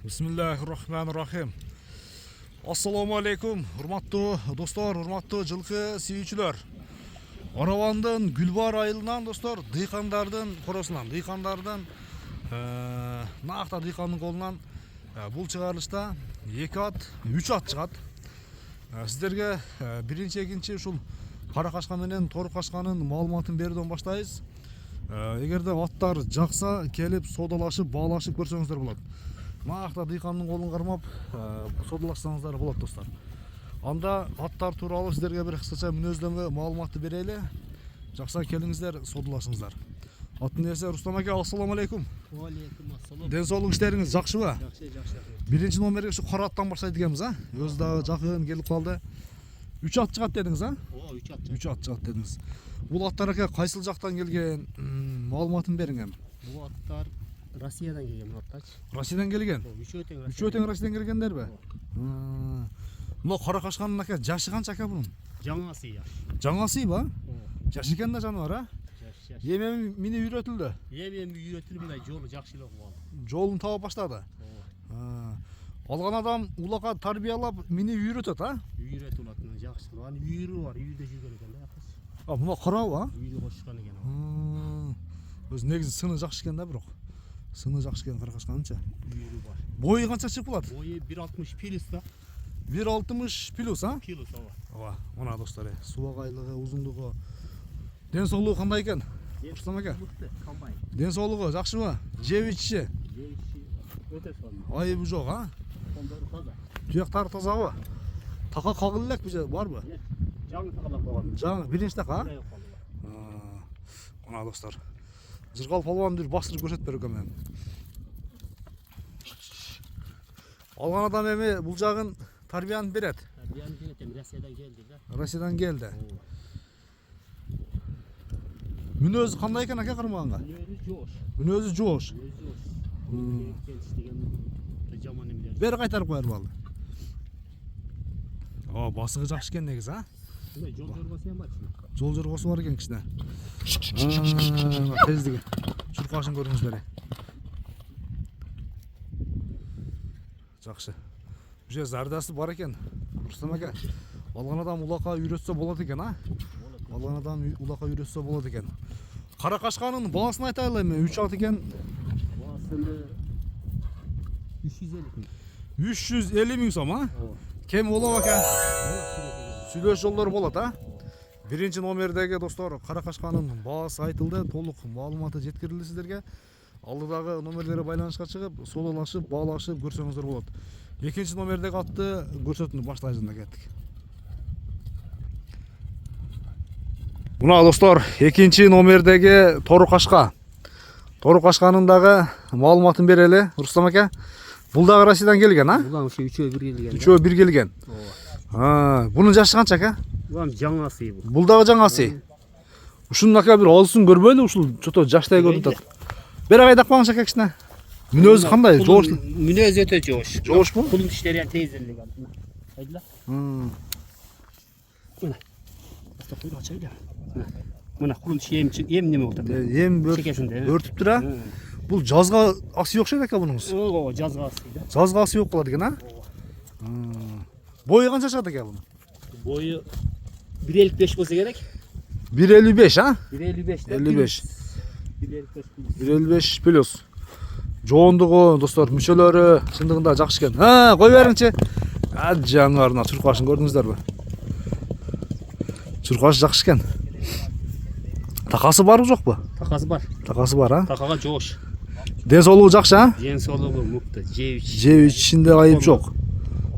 Bismillahirrahmanirrahim. Assalamu alaikum, урматтуу достор, урматтуу жылкы сүйүүчүлөр. Оравандын Гүлбар айылынан достор, дыйкандардын коросунан, дыйкандардын наакта дыйкандын колунан бул чыгарылышта 2 ат, 3 ат чыгат. Сиздерге биринчи, экинчи ушул кара кашка менен тору кашканын маалыматын берүүдөн баштайбыз. Эгерде аттар жакса, келип содалашып, баалашып көрсөңүздөр болот. Наакта дыйкандын колун кармап содалашсаңыздар болот достор. Анда аттар тууралуу сиздерге бир кыскача мүнөздөмө маалыматты берели. Жакса келиңиздер, содалашыңыздар. Аттын ээси Рустам ака, ассаламу алейкум. Ва алейкум ассалам. Ден соолук иштериңиз жакшыбы? Жакшы, жакшы. Биринчи номерге ушу кара аттан баштайт экенбиз, Өзү дагы жакын келип калды. 3 ат чыгат дедиңиз, О, 3 ат. 3 ат чыгат дедиңиз. Бул аттар ака кайсыл жактан келген? Маалыматын бериң эми. Бул аттар Россиядан келген аттар. Россиядан келген. Үчөө тең Россиядан келгендерби? Мына кара кашканын ака жашы канча ака бунун? Жаңасы жаш. Жаңасыйбы? Жаш экен да жаныбар, Жаш. Эми мини үйрөтүлдү. Эми үйрөтүлмөй жолу жакшылык болду. Жолун таба баштады. Алган адам улакка тарбиялап мини үйрөтөт, Үйрөтүп атынан жакшы. Аны үйрү бар, үйдө жүргөн экен да. Мына карабы, Үйдө кошкан экен. Өзү негизи сыны жакшы экен да, бирок. Сыны жакшы экен кара кашканынча. Үйрү бар. Бою канча чыгып калат? Бою 1.60 плюс да. 1.60 плюс, Плюс ооба. Мына достор, субагайлыгы, узундугу, ден соолугу кандай экен? Рустам ака. Комбайн. Ден соолугу жакшыбы? Жеп ичиши? Өтө сонун. Айыбы жок, Кондору таза. Туяктары тазабы? Така кагыл элекпи же, барбы? Жаңы такалап койгон. Жаңы биринчи така, Мына достор. Жыргал палван бир бастырып көрсөтүп берет экен. Алган адам эми бул жагын тарбияны берет. Тарбияны берет, эми Россиядан келди да. Россиядан келди. Мүнөзү кандай экен ака кармаганга? Мүнөзү жоош. Бери кайтарып коербы ал? Басыгы жакшы экен негизи, Жол жоргосу эм бар. Жол жоргосу бар экен кичине. Тездиги. Чуркашын көрүңүздөр. Жакшы. Уже зардасы бар экен. Рустам ака. Алган адам улакка үйрөтсө болот экен, Алган адам улакка үйрөтсө болот экен. Кара кашканын баласын айтайлы эми, 3 ат экен. Баласыны 350 миң. 350 миң сом, Кем болот ака? Сүйлөш жолдор болот, Биринчи номердеги достор, кара кашканын баасы айтылды, толук маалыматы жеткирилди сиздерге. Алдыдагы номерлери байланышка чыгып, содалашып, баалашып көрсөңүздөр болот. Экинчи номердеги атты көрсөтүүнү баштайбыз кеттик. Мына достор, экинчи номердеги тору кашка. Тору кашканын дагы маалыматын берели, Рустам ака. Бул дагы Россиядан келген, Булар ушу үчөө бир келген. Үчөө бир келген. Бунун жашы канча ака? Булар жаңасы бул. Бул дагы жаңасы. Ушунун ака бир алсын көрбөйлү, ушул чото жаштай көрүнүп атат. Бери кайдак багыңыз ака кичине. Мүнөзү кандай? Жоош. Мүнөзү өтө жоош. Жоошпу? Кулун иштери ham тезелик. Айдыла. Мына. Аста куйрuk ачайлы. Мына кулун иши эм неме болуп атат. Эм өртүптүр, Бул жазга асый окшойт ака бунуңуз. Ооба, жазга асый да. Жазга асый болуп калат экен, Бою канча чыгат экен бунун? Бою 1.55 болсо керек. 1.55, 1.55. 55. 1.55 плюс. Жоондугу достор, мүчөлөрү чындыгында жакшы экен. Кой бериңчи. Жаңарына чуркашын көрдүңүздөрбү? Чуркаш жакшы экен. Такасы барбы жокпу? Такасы бар. Такасы бар, Такага жоош. Ден соолугу жакшы, Ден соолугу мыкты. Жеп ичинде айып жок.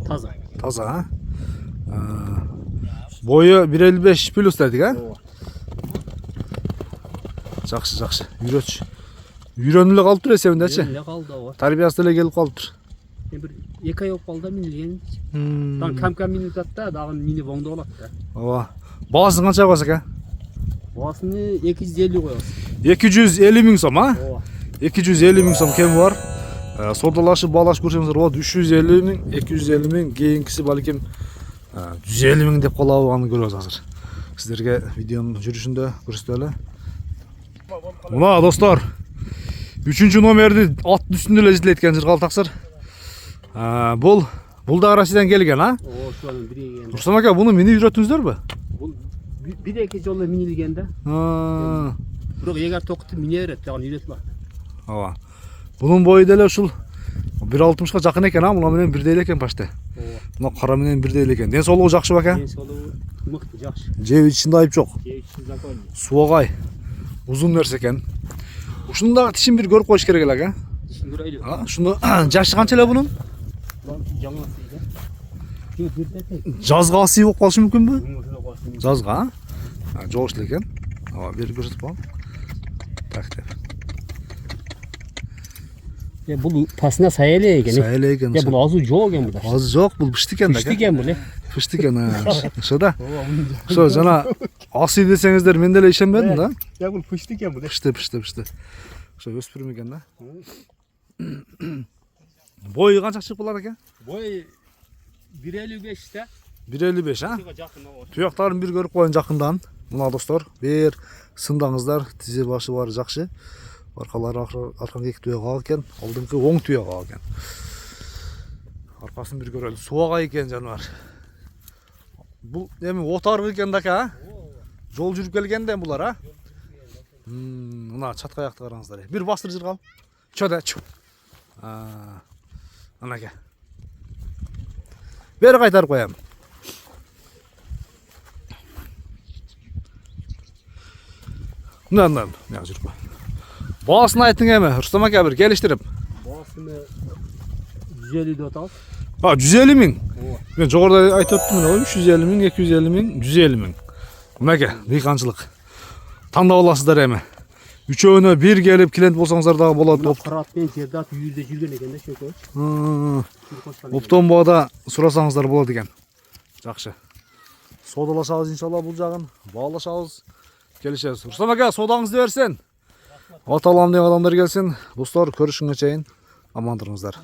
Таза. Таза, Бою 1.55 плюс дедик, Жакшы, жакшы. Үйрөнүп эле калыптыр эсебиндечи. Эле калды ооба. Тарбиясы эле келип калыптыр. Бир 2 ай болуп калды минилген. Дан кам минут атта, дагы мини боңдо болот да. Ооба. Баасын канча коесуз ака? Баасыны 250 коебуз. 250 миң сом, Ооба. 250 миң сом кеми бар. Содалашып, баалашып көрсөңүздөр болот. 350 миң, 250 миң, кийинкиси балким 150 миң деп калабы, аны көрөбүз азыр. Сиздерге видеонун жүрүшүндө көрсөтөлү. Мына достор, 3-номерди аттын үстүндө эле изилейт экен жыргал таксыр. Бул да Россиядан келген, а? Ошонун бири келген. Рустам ака, буну минип жүрөттүңүздөрбү? Бул бир эки жолу минилген да. Бирок эгер токуту мине берет, тагын үйрөтүп алат. Ооба. Бунун бою деле ушул 1.60-ка жакын экен, а? Муну менен бирдей эле экен почти. Мына кара менен бирдей эле экен. Ден соолугу жакшыбы ака? Ден соолугу мыкты, жакшы. Жеп ичинде айып жок. Жеп ичинде закон. Суагай. Узун нерсе экен. Ушунун дагы тишин бир көрүп коюш керек эле, ака. Тишин көрөйлү. Ушуну жашы канча эле бунун? Жаңасы да. Жазга асый болуп калышы мүмкүнбү? Жазга. Жазга, а? Жогуш эле экен. Ооба, бери көрсөтүп коем. Так деп. Бул пасына сай эле экен. Сай эле экен. Бул азуу жок экен бул. Азы жок, бул пышты экен да. Пышты экен бул. Пышты экен, ошо да. Ошо жана асый десеңиздер мен деле ишенбедим да. Я бул пышты экен бул. Пышты. Ошо өспүрүм экен да. Бою канча чыгып калат экен? Бой 1.55 да. 1.55, а? Жакын оор. Туяктарын бир көрүп коеюн жакындан. Мына достор, бир сындаңыздар, тизе башы бары жакшы. Аркалары аркан эки туяк ак экен, алдыңкы оң туяк ак экен. Аркасын бир көрөлү. Суагай экен жаныбар. Бул эми отарбы экен да ака, а? Жол жүрүп келгенде булар, а? Мына чатка аякты караңыздар. Бир бастыр жыргал. Чөдө, чу. Ана ака. Бери кайтарып коям. Мындан, мына жүрүп. Баасын айтың эми, Рустам ака бир келиштирип. Баасыны 150 деп атабыз. 150 миң. Ооба. Мен жогоруда айтып өттүм мына 350 миң, 250 миң, 150 миң. Мына ака, дыйканчылык. Тандап аласыздар эми. Үчөөнө бир келип клиент болсоңуздар дагы болот. Кырат менен жерде ат 100дө жүргөн экен да чөкөч. Оптон баада сурасаңыздар болот экен. Жакшы. Соодалашабыз иншалла бул жагын, баалашабыз, келишебиз. Рустам ака, соодаңызды берсин. Аталам деген адамдар келсин. Достор, көрүшүнгө чейин аман туруңуздар.